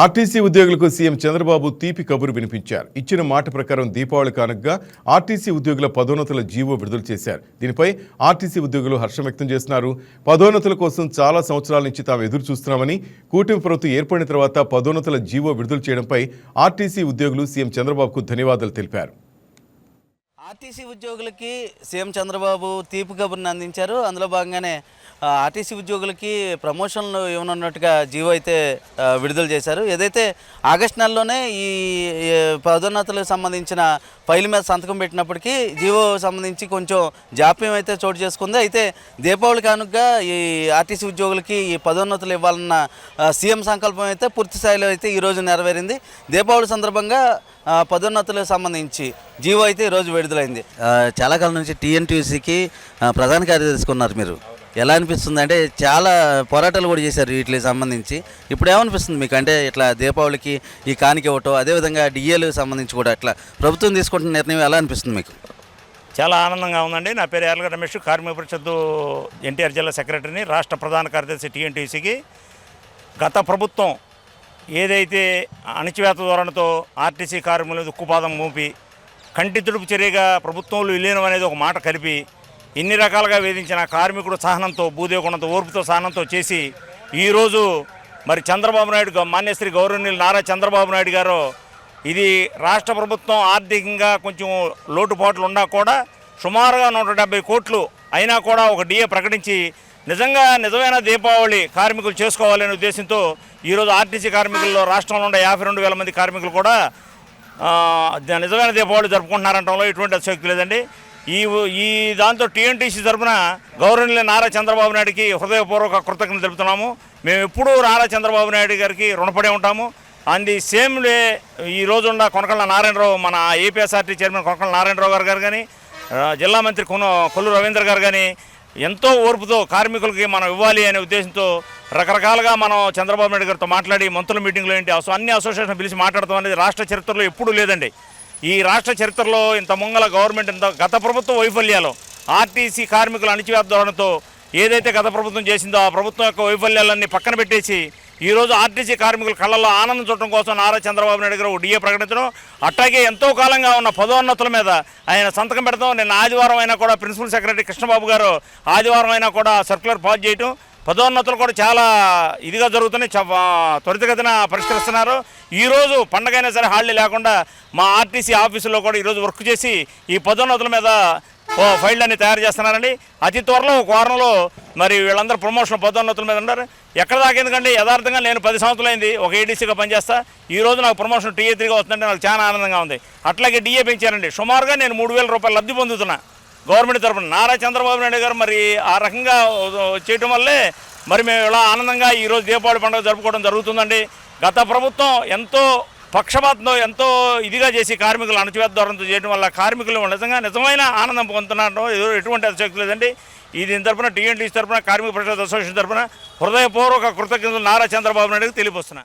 RTC ఉద్యోగులకు CM Chandrababu తీపి కబురు వినిపించారు. ఇచ్చిన మాట ప్రకారం దీపావళి కానుకగా ఆర్టీసీ ఉద్యోగుల పదోన్నతుల జీవో విడుదల చేశారు. దీనిపై ఆర్టీసీ ఉద్యోగులు హర్షం వ్యక్తం చేస్తున్నారు. పదోన్నతుల కోసం చాలా సంవత్సరాల నుంచి తాము ఎదురు చూస్తున్నామని, కూటమి ప్రభుత్వం ఏర్పడిన తర్వాత పదోన్నతుల జీవో విడుదల చేయడంపై ఆర్టీసీ ఉద్యోగులు సీఎం చంద్రబాబుకు ధన్యవాదాలు తెలిపారు. ఆర్టీసీ ఉద్యోగులకి సీఎం చంద్రబాబు తీపి కబుర్ని అందించారు. అందులో భాగంగానే ఆర్టీసీ ఉద్యోగులకి ప్రమోషన్లు ఇవ్వనున్నట్టుగా జీవో అయితే విడుదల చేశారు. ఏదైతే ఆగస్టు నెలలోనే ఈ పదోన్నతులకు సంబంధించిన ఫైల్ మీద సంతకం పెట్టినప్పటికీ జీవో సంబంధించి కొంచెం జాప్యం అయితే చోటు చేసుకుంది. అయితే దీపావళి కానుకగా ఈ ఆర్టీసీ ఉద్యోగులకి ఈ పదోన్నతులు ఇవ్వాలన్న సీఎం సంకల్పం అయితే పూర్తి స్థాయిలో అయితే ఈరోజు నెరవేరింది. దీపావళి సందర్భంగా పదోన్నతులకు సంబంధించి జీవో అయితే ఈరోజు విడుదలైంది. చాలా కాలం నుంచి టీఎన్టీయూసీకి ప్రధాన కార్యదర్శి ఉన్నారు. మీరు ఎలా అనిపిస్తుంది? అంటే చాలా పోరాటాలు కూడా చేశారు వీటికి సంబంధించి. ఇప్పుడు ఏమనిపిస్తుంది మీకు? అంటే ఇట్లా దీపావళికి ఈ కానుక ఇవ్వటం, అదేవిధంగా డిఏలకు సంబంధించి కూడా ఇట్లా ప్రభుత్వం తీసుకుంటున్న నిర్ణయం ఎలా అనిపిస్తుంది మీకు? చాలా ఆనందంగా ఉందండి. నా పేరు యార్లగడ్డ రమేష్, కార్మిక పరిషత్తు ఎన్టీఆర్ జిల్లా సెక్రటరీని, రాష్ట్ర ప్రధాన కార్యదర్శి టీఎన్టీయూసీకి. గత ప్రభుత్వం ఏదైతే అణచివేత ధోరణితో ఆర్టీసీ కార్మికులు ఉక్కుపాదం మోపి కంటి తుడుపు చర్యగా ప్రభుత్వంలో విలీనం అనేది ఒక మాట కలిపి ఇన్ని రకాలుగా వేధించిన కార్మికుడు సహనంతో, భూదేవగుణంతో, ఓర్పుతో, సహనంతో చేసి ఈరోజు మరి చంద్రబాబు నాయుడు, మాన్యశ్రీ గౌరవనీయులు నారా చంద్రబాబు నాయుడు గారు ఇది రాష్ట్ర ప్రభుత్వం ఆర్థికంగా కొంచెం లోటుపాట్లు ఉన్నా కూడా సుమారుగా 170 కోట్లు అయినా కూడా ఒక డిఏ ప్రకటించి నిజమైన దీపావళి కార్మికులు చేసుకోవాలనే ఉద్దేశంతో ఈరోజు ఆర్టీసీ కార్మికుల్లో రాష్ట్రంలో ఉండే 52,000 మంది కార్మికులు కూడా నిజమైన దీపావళి జరుపుకుంటున్నారంటంలో ఎటువంటి అతిశయోక్తి లేదండి. ఈ దాంతో టీఎన్టీసీ తరఫున గౌరవనీయులు నారా చంద్రబాబు నాయుడికి హృదయపూర్వక కృతజ్ఞతలు తెలుపుతున్నాము. మేము ఎప్పుడూ నారా చంద్రబాబు నాయుడు గారికి రుణపడి ఉంటాము. అండ్ ఈ సేమ్ డే ఈ రోజున్న కొనకళ్ళ నారాయణరావు, మన ఏపీఎస్ఆర్టీ చైర్మన్ కొనకళ్ళ నారాయణరావు గారు కానీ, జిల్లా మంత్రి కొల్లు రవీంద్ర గారు కానీ ఎంతో ఓర్పుతో కార్మికులకి మనం ఇవ్వాలి అనే ఉద్దేశంతో రకరకాలుగా మనం చంద్రబాబు నాయుడు గారితో మాట్లాడి మంత్రుల మీటింగ్లో ఏంటి అన్ని అసోసియేషన్ పిలిచి మాట్లాడతాం అనేది రాష్ట్ర చరిత్రలో ఎప్పుడూ లేదండి. ఈ రాష్ట్ర చరిత్రలో ఇంత ముంగల గవర్నమెంట్ గత ప్రభుత్వ వైఫల్యాలు, ఆర్టీసీ కార్మికుల అణచివేత ధోరణితో ఏదైతే గత ప్రభుత్వం చేసిందో ఆ ప్రభుత్వం యొక్క వైఫల్యాలన్నీ పక్కన పెట్టేసి ఈరోజు ఆర్టీసీ కార్మికుల కళ్ళల్లో ఆనందం చూడటం కోసం నారా చంద్రబాబు నాయుడు గారు డిఏ ప్రకటించడం, అట్లాగే ఎంతో కాలంగా ఉన్న పదోన్నతుల మీద ఆయన సంతకం పెడతాం. నిన్న ఆదివారం అయినా కూడా ప్రిన్సిపల్ సెక్రటరీ కృష్ణబాబు గారు ఆదివారం అయినా కూడా సర్క్యులర్ పాస్ చేయటం, పదోన్నతులు కూడా చాలా ఇదిగా జరుగుతున్నాయి, త్వరితగతిన పరిష్కరిస్తున్నారు. ఈరోజు పండగైనా సరే హాలిడే లేకుండా మా ఆర్టీసీ ఆఫీసులో కూడా ఈరోజు వర్క్ చేసి ఈ పదోన్నతుల మీద ఫైళ్ళు అన్ని తయారు చేస్తున్నారండి. అతి త్వరలో ఒక వారంలో మరి వీళ్ళందరూ ప్రమోషన్ పదోన్నతుల మీద ఉన్నారు. ఎక్కడ దాకా ఎందుకంటే యథార్థంగా నేను 10 సంవత్సరాలైంది ఒక ఏడీసీగా పనిచేస్తా. ఈరోజు నాకు ప్రమోషన్ TA3గా వస్తుందంటే నాకు చాలా ఆనందంగా ఉంది. అట్లాగే డిఏ పెంచారండి. సుమారుగా నేను 3,000 రూపాయలు లబ్ధి పొందుతున్నా గవర్నమెంట్ తరఫున. నారా చంద్రబాబు నాయుడు గారు మరి ఆ రకంగా చేయటం వల్లే మరి మేము ఇలా ఆనందంగా ఈరోజు దీపావళి పండుగ జరుపుకోవడం జరుగుతుందండి. గత ప్రభుత్వం ఎంతో పక్షపాతంతో ఎంతో ఇదిగా చేసి కార్మికులు అణచివేత ధోరణితో చేయడం వల్ల కార్మికులు నిజమైన ఆనందం పొందుతున్నారు. ఎటువంటి అతిశయోక్తి లేదండి. దీని తరఫున టీఎన్టీసీ తరఫున, కార్మిక పరిషత్ అసోసియేషన్ తరఫున హృదయపూర్వక కృతజ్ఞతలు నారా చంద్రబాబు నాయుడుకి తెలియపరుస్తున్నా.